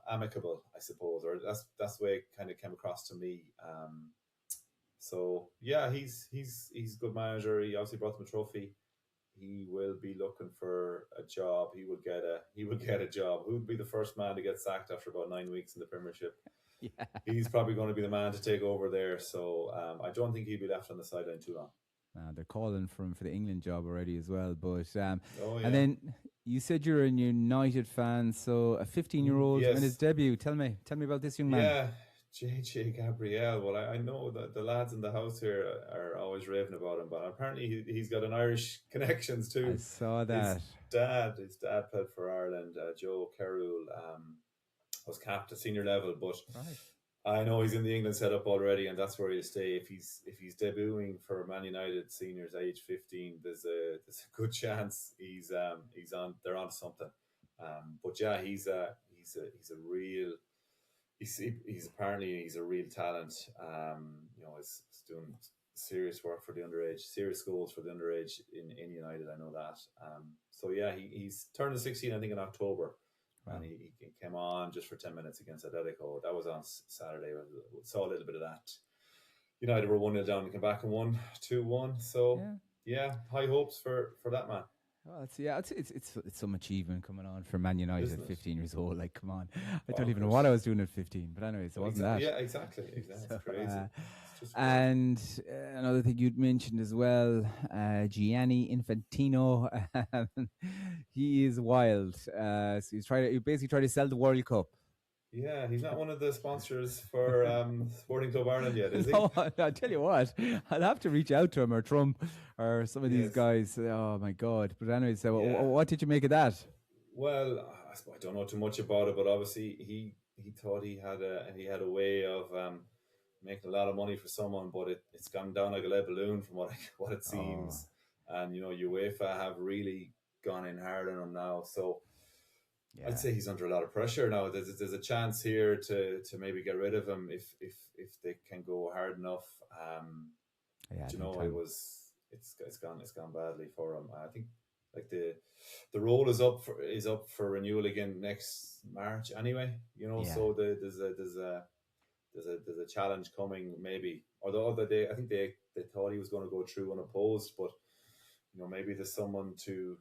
amicable, I suppose, or that's the way it kind of came across to me. So yeah, he's a good manager. He obviously brought them a trophy. He will be looking for a job. He will get a job. Who would be the first man to get sacked after about 9 weeks in the Premiership? Yeah. He's probably going to be the man to take over there. So I don't think he'll be left on the sideline too long. They're calling for him for the England job already as well. But yeah. And then you said you're a United fan, so a 15-year-old in his debut. Tell me about this young man. Yeah, JJ Gabriel. Well, I know that the lads in the house here are always raving about him, but apparently he's got an Irish connections too. I saw that. His dad played for Ireland. Joe Carroll was capped at senior level, but right. I know he's in the England setup already, and that's where he'll stay. If he's debuting for Man United seniors age 15, there's a good chance he's on. They're on something. But yeah, he's a real. He's apparently a real talent. He's doing serious work for the underage, serious goals for the underage in United. I know that. So yeah, he's turning 16, I think, in October. Wow. And he came on just for 10 minutes against Atletico. That was on Saturday. We saw a little bit of that. United were 1-0 down and came back and won 2-1. So yeah, high hopes for that man. Well, it's some achievement coming on for Man United at 15 years old. Like, come on. I don't even know what I was doing at 15. But anyways, it wasn't that. Yeah, exactly. So, it's crazy. And another thing you'd mentioned as well, Gianni Infantino. He is wild. So he basically tried to sell the World Cup. Yeah, he's not one of the sponsors for Sporting Club Ireland yet, is he? No, I'll tell you what, I'll have to reach out to him or Trump or some of these guys. Oh, my God. But anyway, so what did you make of that? Well, I don't know too much about it, but obviously he thought he had a way of making a lot of money for someone, but it's gone down like a lead balloon from what it seems. And, UEFA have really gone in hard on him now, so... Yeah. I'd say he's under a lot of pressure now. There's a chance here to maybe get rid of him if they can go hard enough. It's gone badly for him. I think like the role is up for renewal again next March anyway. So there's a challenge coming maybe. Although I think they thought he was going to go through unopposed, but maybe there's someone to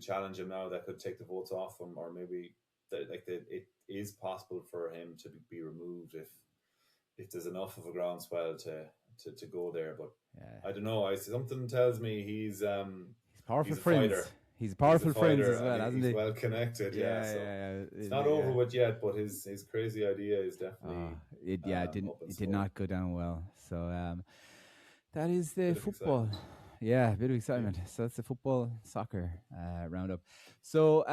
challenge him now that could take the votes off him, or maybe it is possible for him to be removed if there's enough of a groundswell to go there. But I don't know. Something tells me he's powerful he's a friends. fighter. He's he's a powerful friends fighter as and well, hasn't he's he? well connected. Yeah, so it's not over Yeah. with yet, but his crazy idea is definitely It up and did smoke. not go down well. So that is the Bit of football. excitement. Yeah, a bit of Yeah. excitement. So that's the football soccer roundup. So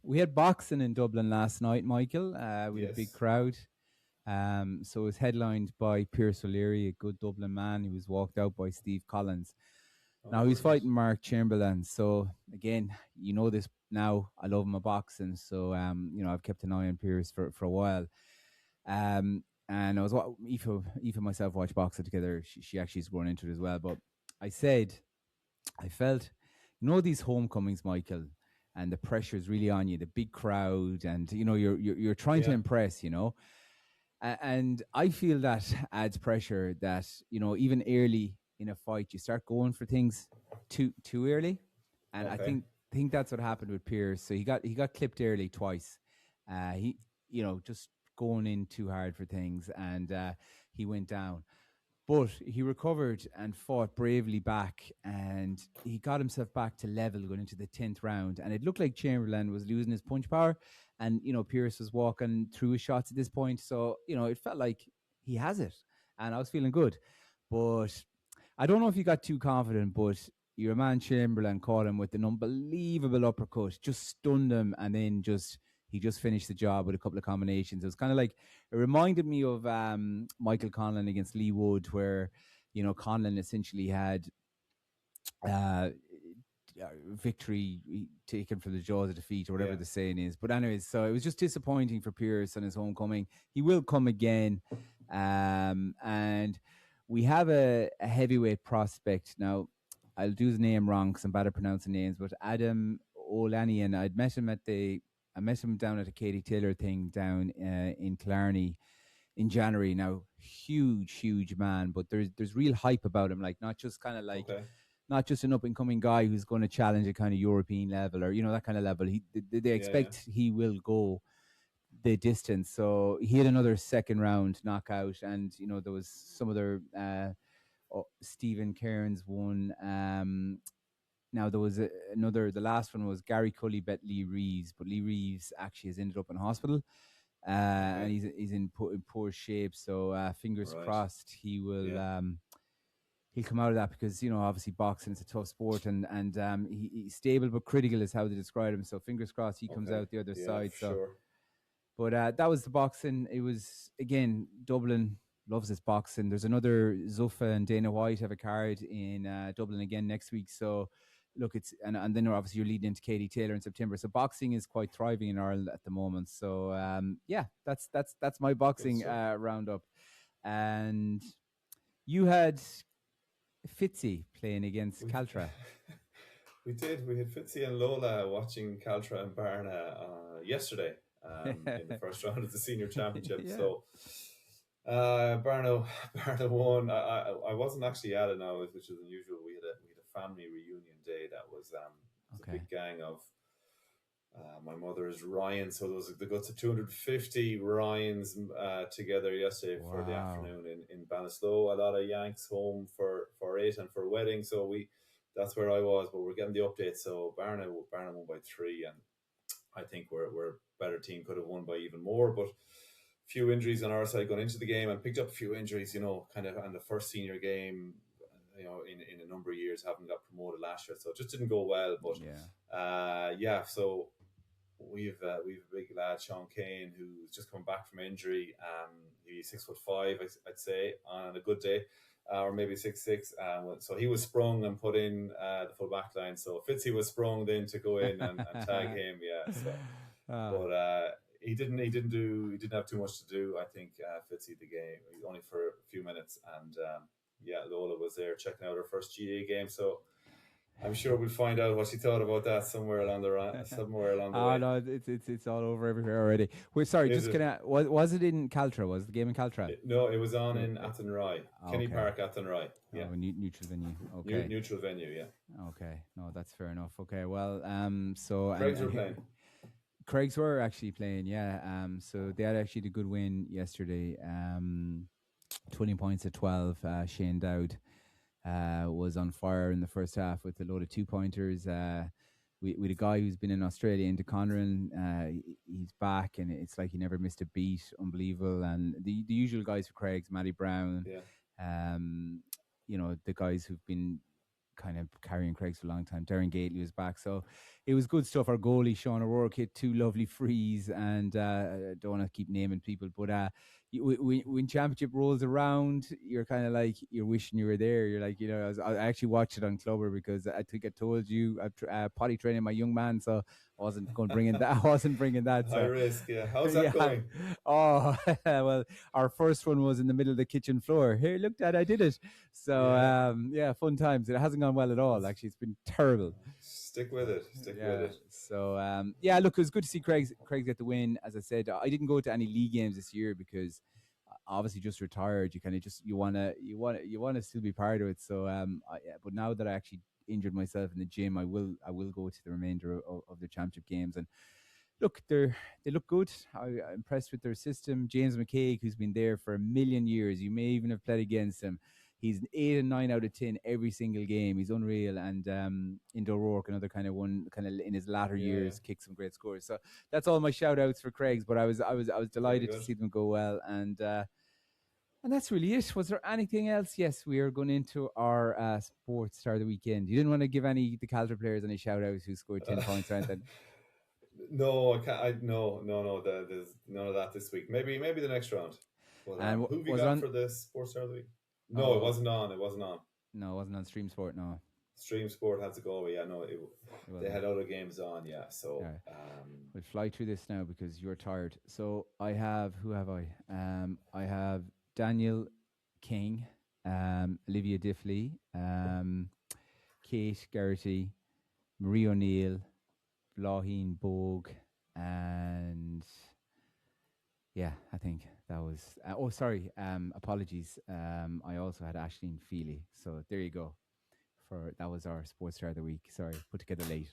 we had boxing in Dublin last night, Michael. We had a big Yes. crowd. So it was headlined by Pierce O'Leary, a good Dublin man. He was walked out by Steve Collins. Now Oh, he's brilliant. fighting Mark Chamberlain. So again, you know this now. I love my boxing. So I've kept an eye on Pierce for a while. And I was Aoife and myself watched boxing together. She actually is going into it as well. But I said, I felt, these homecomings, Michael, and the pressure is really on you, the big crowd, and you're trying to Yeah. impress, and I feel that adds pressure. That even early in a fight, you start going for things too early, and I Okay. think that's what happened with Pierce. So he got clipped early twice. He just going in too hard for things, and he went down. But he recovered and fought bravely back, and he got himself back to level going into the 10th round. And it looked like Chamberlain was losing his punch power, and Pierce was walking through his shots at this point. So it felt like he has it, and I was feeling good. But I don't know if he got too confident, but your man Chamberlain caught him with an unbelievable uppercut, just stunned him, and then he just finished the job with a couple of combinations. It was kind of like, it reminded me of Michael Conlon against Lee Wood, where Conlon essentially had uh, victory taken from the jaws of defeat, or whatever Yeah. the saying is. But anyways, so it was just disappointing for Pierce on his homecoming. He will come again, and we have a heavyweight prospect now. I'll do his name wrong because I'm bad at pronouncing names, but Adam Olanian. I met him down at a Katie Taylor thing down in Killarney in January. Now, huge man, but there's real hype about him. Like, Okay. not just an up and coming guy who's going to challenge a kind of European level, or that kind of level. They Yeah. Yeah. expect he will go the distance. So he had another second round knockout, and there was some other. Stephen Cairns won. Now there was another. The last one was Gary Cully bet Lee Reeves, but Lee Reeves actually has ended up in hospital, and Okay. he's in poor shape. So fingers Right. crossed he will. Yeah. He'll come out of that, because obviously boxing is a tough sport, and he's stable but critical is how they describe him. So fingers crossed he comes Okay. out the other Yeah, side. for So, sure. but that was the boxing. It was, again, Dublin loves its boxing. There's another Zuffa and Dana White have a card in Dublin again next week. So look, it's and then obviously you're leading into Katie Taylor in September. So boxing is quite thriving in Ireland at the moment. So yeah, that's my Good boxing stuff. roundup. And you had Fitzy playing against We Caltra. we did. We had Fitzy and Lola watching Caltra and Barna yesterday in the first round of the senior championship. Yeah. So Barna Barna won. I wasn't actually at it now, which is unusual. We had a family reunion day that was a Okay. big gang of my mother's Ryan. So there was the guts of 250 Ryans together yesterday for the Wow. afternoon in Bannislow. A lot of Yanks home for it and for a wedding. So that's where I was, but we're getting the update. So Barna won by 3, and I think we're a better team, could have won by even more, but few injuries on our side going into the game, and picked up a few injuries, kind of on the first senior game, in a number of years, having got promoted last year. So it just didn't go well. But so we've a big lad, Sean Kane, who's just come back from injury. He's 6'5", I'd say, on a good day, or maybe 6'6". So he was sprung and put in the full back line. So Fitzy was sprung then to go in and tag him. Yeah. So, but he didn't have too much to do. I think Fitzy the game only for a few minutes, and Lola was there checking out her first GA game. So I'm sure we'll find out what she thought about that somewhere along the way. No, it's all over everywhere already. Wait, sorry, Is just it? gonna was it in Caltra? Was the game in Caltra? No, it was on in Athenry, Kenny Okay. Park, Athenry. Yeah, Neutral venue. Okay. neutral venue. Yeah. Okay. No, that's fair enough. Okay. Well, so Craigs were playing. Craigs were actually playing. Yeah. So they had actually a good win yesterday. 20 points at 12. Shane Dowd was on fire in the first half with a load of 2-pointers. with a guy who's been in Australia, into Conran. He's back, and it's like he never missed a beat. Unbelievable. And the usual guys for Craig's, Matty Brown, Yeah. The guys who've been kind of carrying Craig's for a long time. Darren Gately was back, so it was good stuff. Our goalie Sean O'Rourke hit 2 lovely frees, and I don't want to keep naming people, but when championship rolls around, you're kind of like, you're wishing you were there. You're like, I actually watched it on Clubber, because I think I told you I'm potty training my young man, so I wasn't going to bring in that. I wasn't bringing that. High So. risk, yeah. How's that going? Oh, well, our first one was in the middle of the kitchen floor. Here, look, Dad, I did it. So, fun times. It hasn't gone well at all, actually. It's been terrible. Stick with it. Stick with it. So, look, it was good to see Craig get the win. As I said, I didn't go to any league games this year because obviously just retired. You kind of you want to still be part of it. So, but now that I actually injured myself in the gym, I will go to the remainder of the championship games. And look, they look good. I'm impressed with their system. James McCaig, who's been there for a million years, you may even have played against him. He's an 8 and 9 out of 10 every single game. He's unreal. And Indo O'Rourke, another kind of in his latter years, kicked some great scores. So that's all my shout outs for Craig's. But I was delighted to see them go well. And that's really it. Was there anything else? Yes, we are going into our sports star of the weekend. You didn't want to give the Calder players any shout outs who scored 10 points or anything? No, I can't. No. There's none of that this week. Maybe the next round. But, who have you got for the sports star of the week? No, it wasn't on. No, it wasn't on Stream Sport. No. Stream Sport had to go. Yeah, no, they had other games on. Yeah, so we'll fly through this now because you're tired. So I have who have I? I have Daniel King, Olivia Diffley, Kate Garrity, Marie O'Neill, Vlaheen Bogue, and I think that was. Apologies. I also had Aisling Feely. So there you go. That was our sports star of the week. Sorry, put together late.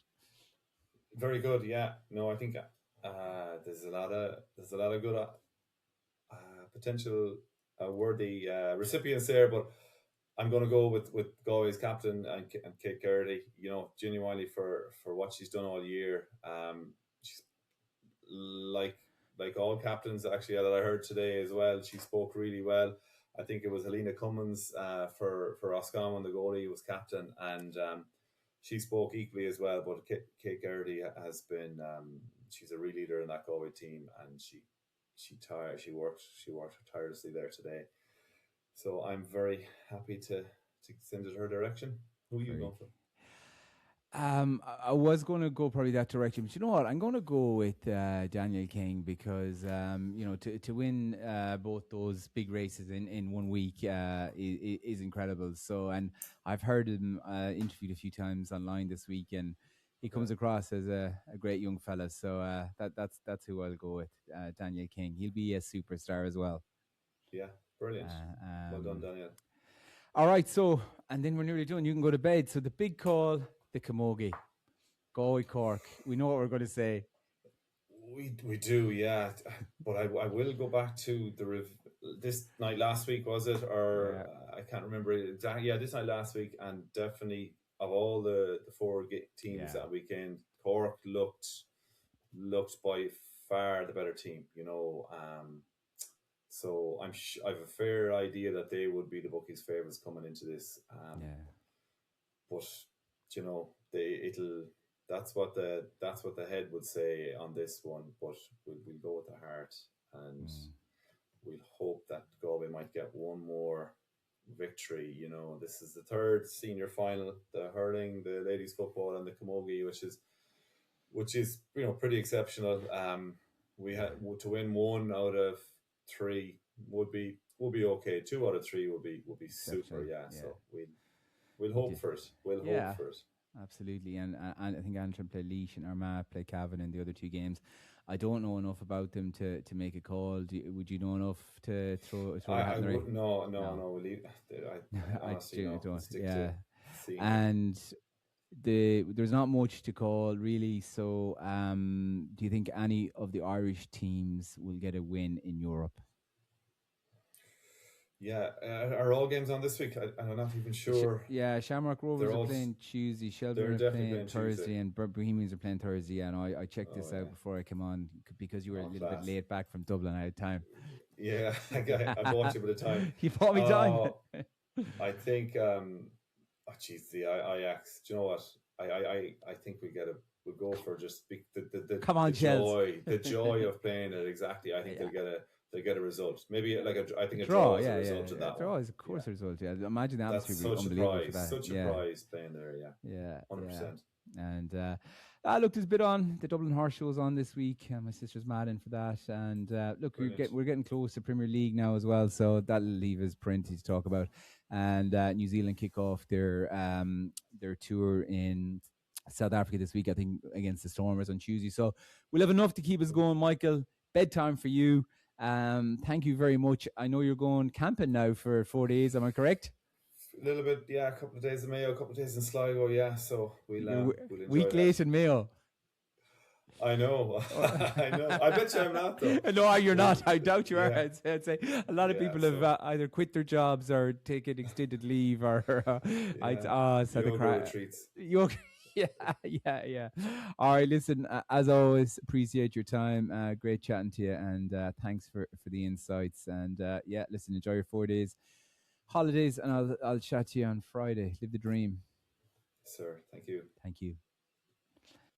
Very good. Yeah. No, I think there's a lot of good potential worthy recipients there, but I'm going to go with Galway's captain and Kate Garrity. Genuinely for what she's done all year. She's like all captains actually that I heard today as well. She spoke really well. I think it was Helena Cummins for Roscommon, the goalie, was captain, and she spoke equally as well. But Kate Garrity has been she's a real leader in that Galway team, and she worked tirelessly there today. So I'm very happy to send it her direction. Who are you going for? I was going to go probably that direction, but you know what? I'm going to go with Daniel King because to win both those big races in 1 week is incredible. So, and I've heard him interviewed a few times online this week, and he comes across as a great young fella. So that's who I'll go with, Daniel King. He'll be a superstar as well. Yeah, brilliant. Well done, Daniel. All right, so and then we're nearly done. You can go to bed. So the big call. The Camogie, Galway Cork. We know what we're going to say. We do, yeah. But I will go back to this night last week, was it? Or I can't remember exactly. Yeah, this night last week, and definitely of all the 4 teams that weekend, Cork looked by far the better team. So I have a fair idea that they would be the bookies' favourites coming into this. But that's what the head would say on this one, but we'll go with the heart, and we'll hope that Galway might get one more victory. This is the 3rd senior final, the hurling, the ladies football, and the Camogie, which is pretty exceptional. We had to win 1 out of 3 would be okay. 2 out of 3 would be super. So we'll hope for it. Hope for it. Absolutely, and I think Antrim play Laois and Armagh play Cavan in the other 2 games. I don't know enough about them to make a call. Would you know enough to throw a hat in the ring? No. We'll leave. I honestly don't. Yeah, and there's not much to call really. So, do you think any of the Irish teams will get a win in Europe? Yeah, are all games on this week? I'm not even sure. Shamrock Rovers They're are all playing Tuesday, Shelburne they're are definitely playing playing Tuesday. Thursday, and Bohemians are playing Thursday. And I checked Oh this yeah, out before I came on because you were a oh little bit class. late back from Dublin. I had time. Yeah, I bought you a bit of time. You bought me time. Oh, I think oh geez, the Ajax. Do you know what? I think we'll go for just Come on, Chels. the joy of playing it. Exactly. I think Yeah. they'll get a result. Maybe like I think a Draw, draw is a yeah, result in yeah. that Draw one. is, of Yeah, course, a result. Yeah, imagine the that's atmosphere would be such a unbelievable for prize. that. Such a Yeah, prize playing there. Yeah, yeah, 100%. And look, there's a bit on. The Dublin Horse Show's on this week. My sister's mad in for that. And look, Brilliant. we're getting close to Premier League now as well, so that'll leave us plenty to talk about. And New Zealand kick off their tour in South Africa this week, I think, against the Stormers on Tuesday. So we'll have enough to keep us going, Michael. Bedtime for you. Thank you very much. I know you're going camping now for 4 days. Am I correct? A little bit, yeah. A couple of days in Mayo, a couple of days in Sligo, yeah. So You're we'll enjoy week that. late in Mayo. I know, I know. I bet you I'm not though. No, you're not. I doubt you are. Yeah, I'd say a lot of yeah. people So have either quit their jobs or taken extended leave, or yeah, so the yoga retreats. yoga. Yeah. All right, listen. As always, appreciate your time. Great chatting to you, and thanks for the insights. And yeah, listen, enjoy your 4 days holidays, and I'll chat to you on Friday. Live the dream. Sir, thank you. Thank you.